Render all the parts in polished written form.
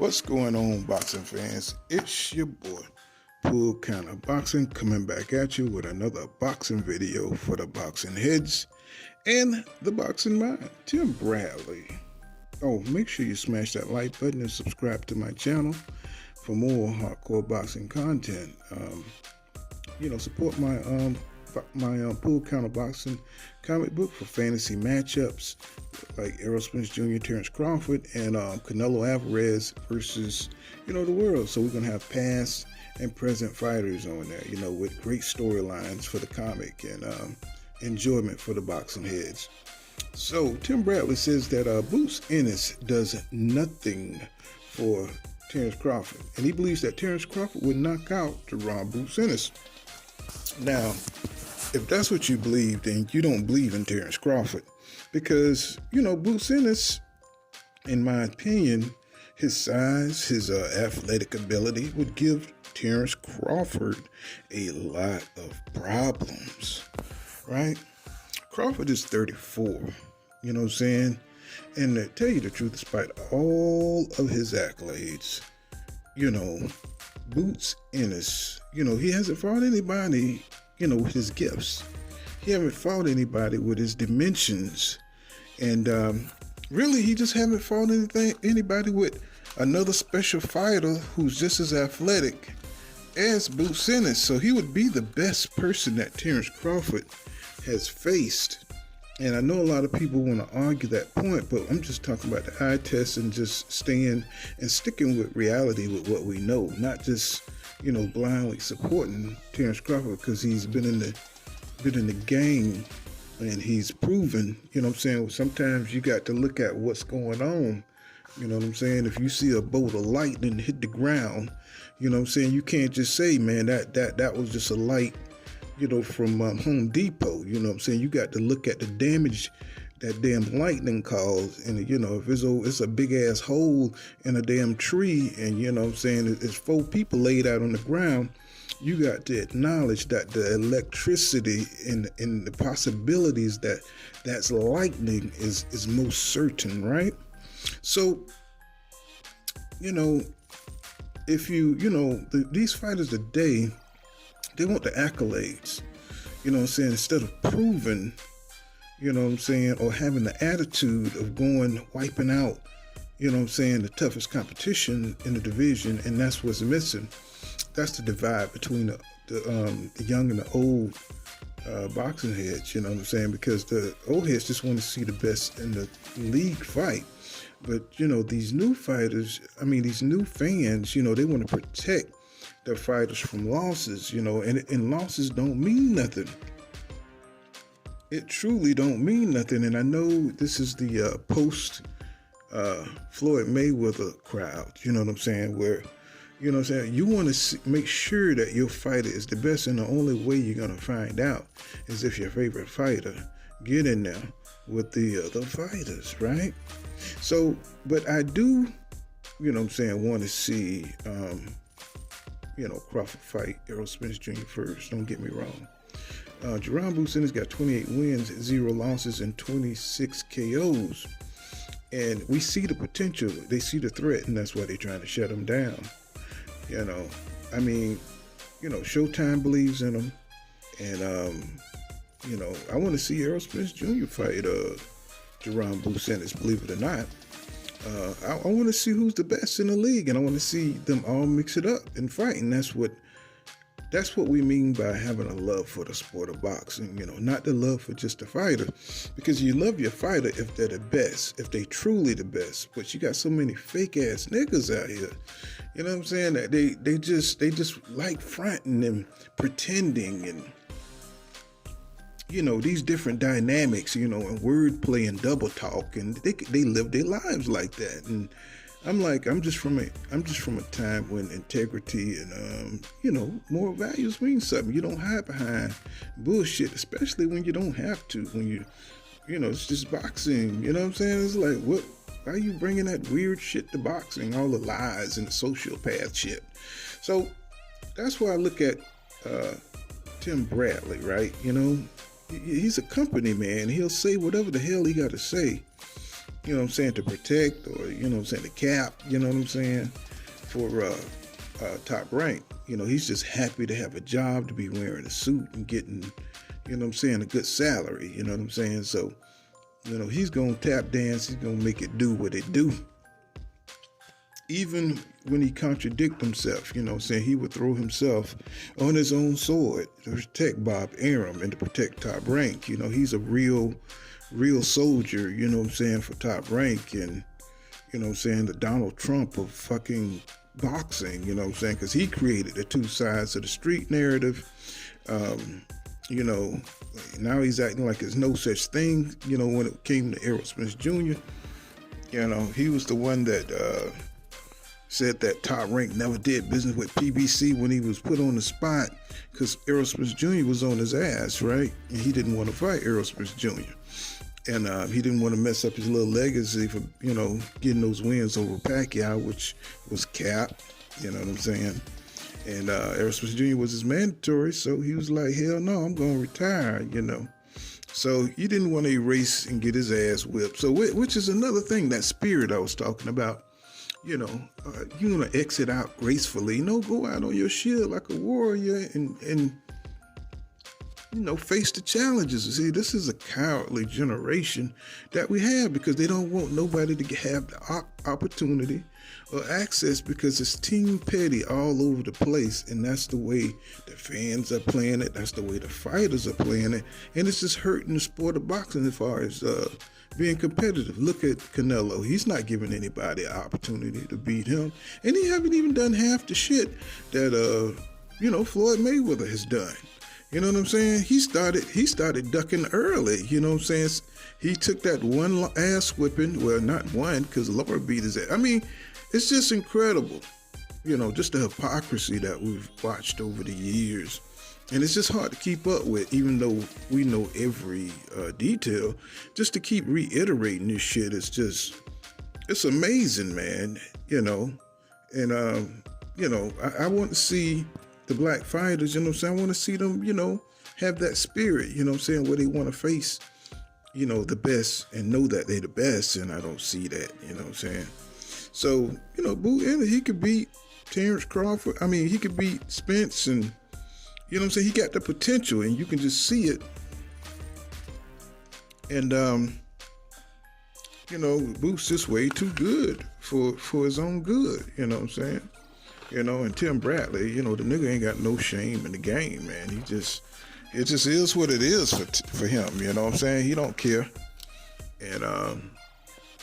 What's going on, boxing fans? It's your boy, Pool Counter Boxing, coming back at you with another boxing video for the boxing heads and the boxing mind. Tim Bradley. Oh, make sure you smash that like button and subscribe to my channel for more hardcore boxing content. Support my Pool Counter Boxing comic book for fantasy matchups like Errol Spence Jr., Terence Crawford, and Canelo Alvarez versus, the world. So we're going to have past and present fighters on there, with great storylines for the comic and enjoyment for the boxing heads. So Tim Bradley says that Boots Ennis does nothing for Terence Crawford, and he believes that Terence Crawford would knock out Jaron Boots Ennis. Now, if that's what you believe, then you don't believe in Terence Crawford, because, Boots Ennis, in my opinion, his size, his athletic ability would give Terence Crawford a lot of problems, right? Crawford is 34, you know what I'm saying? And to tell you the truth, despite all of his accolades, Boots Ennis, he hasn't fought anybody, with his gifts. He haven't fought anybody with his dimensions. And really, he just haven't fought anybody with another special fighter who's just as athletic as Boots Ennis. So he would be the best person that Terence Crawford has faced. And I know a lot of people want to argue that point, but I'm just talking about the eye test and just staying and sticking with reality with what we know, not just, blindly supporting Terence Crawford because he's been in the game and he's proven, sometimes you got to look at what's going on. If you see a bolt of lightning hit the ground, you can't just say, man, that was just a light, from Home Depot. You got to look at the damage that damn lightning caused. And, if it's a big ass hole in a damn tree and, it's 4 people laid out on the ground, you got to acknowledge that the electricity and the possibilities that's lightning is most certain, right? So, if these fighters today, they want the accolades, instead of proving, or having the attitude of wiping out, the toughest competition in the division, and that's what's missing. That's the divide between the young and the old boxing heads, because the old heads just want to see the best in the league fight. But, these new fighters, these new fans, they want to protect their fighters from losses, and losses don't mean nothing. It truly don't mean nothing. And I know this is the post Floyd Mayweather crowd, where, you want to make sure that your fighter is the best, and the only way you're going to find out is if your favorite fighter get in there with the other fighters, right? So, but I do, want to see, Crawford fight Errol Spence Jr. first. Don't get me wrong. Jaron Boots Ennis got 28 wins, 0 losses, and 26 KOs. And we see the potential. They see the threat, and that's why they're trying to shut him down. Showtime believes in him. And, I want to see Errol Spence Jr. fight Jaron Boots Ennis, believe it or not. I want to see who's the best in the league, and I want to see them all mix it up and fight. And that's what we mean by having a love for the sport of boxing, not the love for just the fighter, because you love your fighter if they're the best, if they truly the best. But you got so many fake ass niggas out here, that they just like fronting and pretending and, these different dynamics, and wordplay and double talk, and they live their lives like that. And I'm just from a time when integrity and moral values mean something. You don't hide behind bullshit, especially when you don't have to. When it's just boxing. It's like, what? Why are you bringing that weird shit to boxing? All the lies and the sociopath shit. So that's why I look at Tim Bradley, right? He's a company man. He'll say whatever the hell he got to say. you know what I'm saying, to protect, or, you know what I'm saying, to cap, you know what I'm saying, for Top Rank. You know, he's just happy to have a job, to be wearing a suit and getting, you know what I'm saying, a good salary, you know what I'm saying? So, you know, he's going to tap dance, he's going to make it do what it do. Even when he contradict himself, you know what I'm saying, he would throw himself on his own sword to protect Bob Arum and to protect Top Rank. You know, he's a real soldier, you know what I'm saying, for Top Rank, and, you know what I'm saying, the Donald Trump of fucking boxing, you know what I'm saying, because he created the two sides of the street narrative. You know, now he's acting like there's no such thing. You know, when it came to Errol Spence Jr., you know, he was the one that said that Top Rank never did business with PBC when he was put on the spot, because Errol Spence Jr. was on his ass, right? And he didn't want to fight Errol Spence Jr. And he didn't want to mess up his little legacy for, you know, getting those wins over Pacquiao, which was cap, you know what I'm saying? And Errol Spence Jr. was his mandatory, so he was like, hell no, I'm going to retire, you know. So he didn't want to erase and get his ass whipped. So, which is another thing, that spirit I was talking about. You know, you want to exit out gracefully. No, go out on your shield like a warrior and you know, face the challenges. See, this is a cowardly generation that we have, because they don't want nobody to have the opportunity or access, because it's team petty all over the place. And that's the way the fans are playing it. That's the way the fighters are playing it. And it's just hurting the sport of boxing as far as being competitive. Look at Canelo. He's not giving anybody an opportunity to beat him. And he haven't even done half the shit that, you know, Floyd Mayweather has done. You know what I'm saying? He started ducking early. You know what I'm saying? He took that one ass whipping. Well, not one, because Laura beat his ass. I mean, it's just incredible. You know, just the hypocrisy that we've watched over the years. And it's just hard to keep up with, even though we know every detail. Just to keep reiterating this shit, it's amazing, man. You know, and, you know, I want to see the black fighters, you know what I'm saying? I want to see them, you know, have that spirit, you know what I'm saying, where they want to face, you know, the best and know that they're the best, and I don't see that, you know what I'm saying? So, you know, Boots Ennis, he could beat Terence Crawford. I mean, he could beat Spence, and, you know what I'm saying, he got the potential, and you can just see it. And, you know, Boots is way too good for his own good, you know what I'm saying? You know, and Tim Bradley, you know, the nigga ain't got no shame in the game, man. It just is what it is for him, you know what I'm saying? He don't care. And,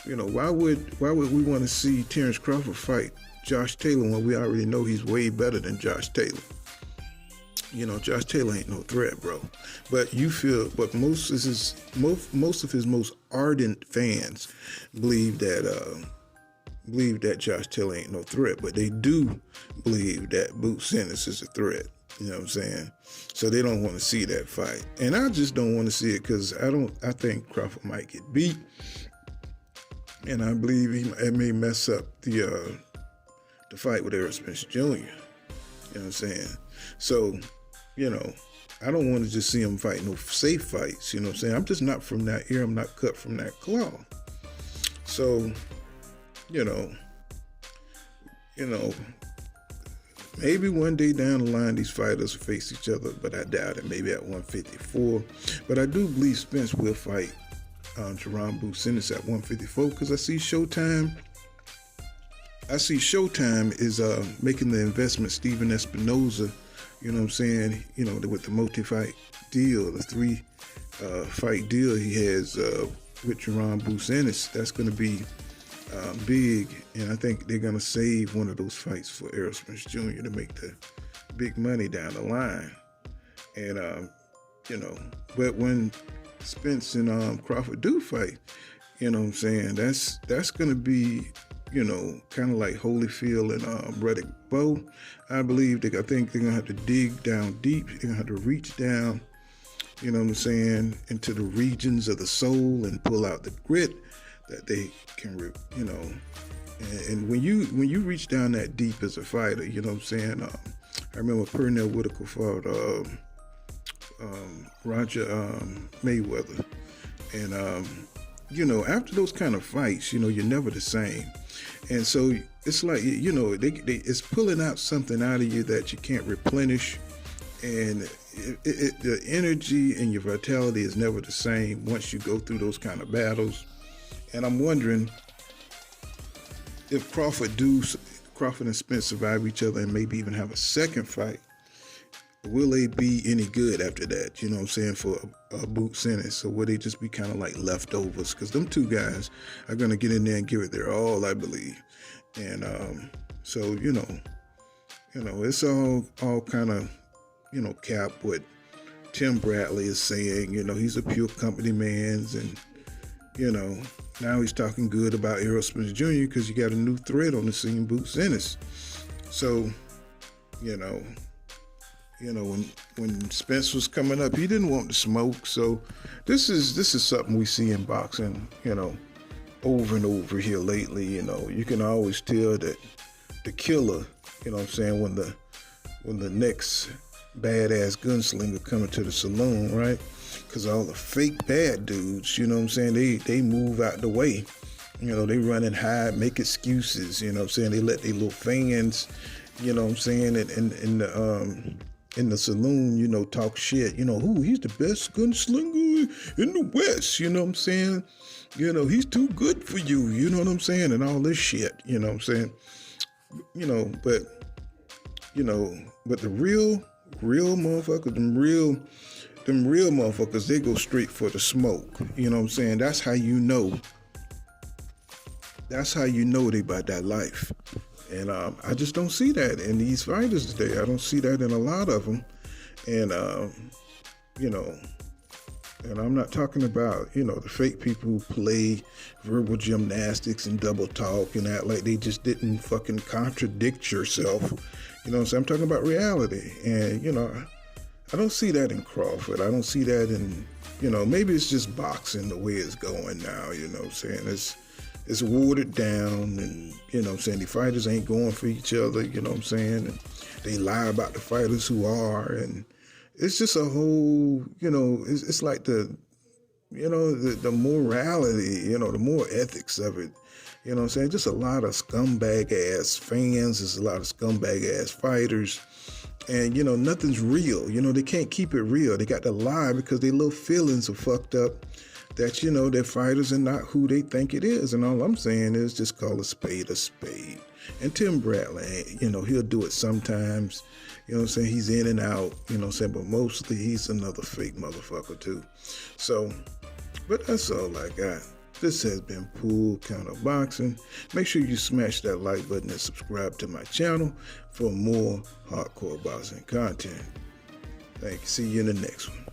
you know, why would we want to see Terence Crawford fight Josh Taylor when we already know he's way better than Josh Taylor? You know, Josh Taylor ain't no threat, bro. But most of his most ardent fans believe that Josh Taylor ain't no threat, but they do believe that Boots Ennis is a threat. You know what I'm saying? So they don't want to see that fight. And I just don't want to see it, because I think Crawford might get beat. And I believe it may mess up the fight with Errol Spence Jr. You know what I'm saying? So, you know, I don't want to just see him fight no safe fights. You know what I'm saying? I'm just not from that era. I'm not cut from that cloth. So, you know, maybe one day down the line these fighters will face each other, but I doubt it. Maybe at 154. But I do believe Spence will fight Jaron Boots Ennis at 154, because I see Showtime is making the investment. Steven Espinoza, you know what I'm saying, you know, with the multi-fight deal, the 3 fight deal he has with Jaron Boots Ennis. That's going to be big, and I think they're going to save one of those fights for Errol Spence Jr. to make the big money down the line. And, you know, but when Spence and Crawford do fight, you know what I'm saying, that's going to be, you know, kind of like Holyfield and Riddick Bowe. I think they're going to have to dig down deep. They're going to have to reach down, you know what I'm saying, into the regions of the soul and pull out the grit that they can, you know. And when you reach down that deep as a fighter, you know what I'm saying, I remember Pernell Whitaker fought Roger Mayweather, and after those kind of fights, you're never the same. And so it's like, it's pulling out something out of you that you can't replenish. And the energy and your vitality is never the same once you go through those kind of battles. And I'm wondering if Crawford and Spence survive each other and maybe even have a second fight, will they be any good after that? You know what I'm saying? For Boots Ennis, or will they just be kind of like leftovers? Because them two guys are going to get in there and give it their all, I believe. And so it's all kind of cap what Tim Bradley is saying. He's a pure company man, and now he's talking good about Errol Spence Jr. because you got a new threat on the scene, Boots Ennis. So when Spence was coming up, he didn't want to smoke. So this is something we see in boxing, over and over here lately. You can always tell that the killer, when the next badass gunslinger coming to the saloon, right? Because all the fake bad dudes, they move out the way. They run and hide, make excuses, they let their little fans, in the saloon, talk shit. He's the best gunslinger in the West, he's too good for you, and all this shit, but the real motherfuckers, them real motherfuckers, they go straight for the smoke. That's how they about that life. And I just don't see that in these fighters today. I don't see that in a lot of them. And, and I'm not talking about, the fake people who play verbal gymnastics and double talk and act like they just didn't fucking contradict yourself. So I'm talking about reality. And, I don't see that in Crawford. I don't see that in, maybe it's just boxing the way it's going now, It's watered down, and, the fighters ain't going for each other, and they lie about the fighters who are, and it's just a whole, it's like the morality, the more ethics of it, just a lot of scumbag ass fans, there's a lot of scumbag ass fighters, and, nothing's real, they can't keep it real. They got to lie because their little feelings are fucked up, that, their fighters are not who they think it is. And all I'm saying is just call a spade a spade. And Tim Bradley, he'll do it sometimes, he's in and out, but mostly he's another fake motherfucker too. So, but that's all I got. This has been Pool Counter Boxing. Make sure you smash that like button and subscribe to my channel for more hardcore boxing content. Thank you. See you in the next one.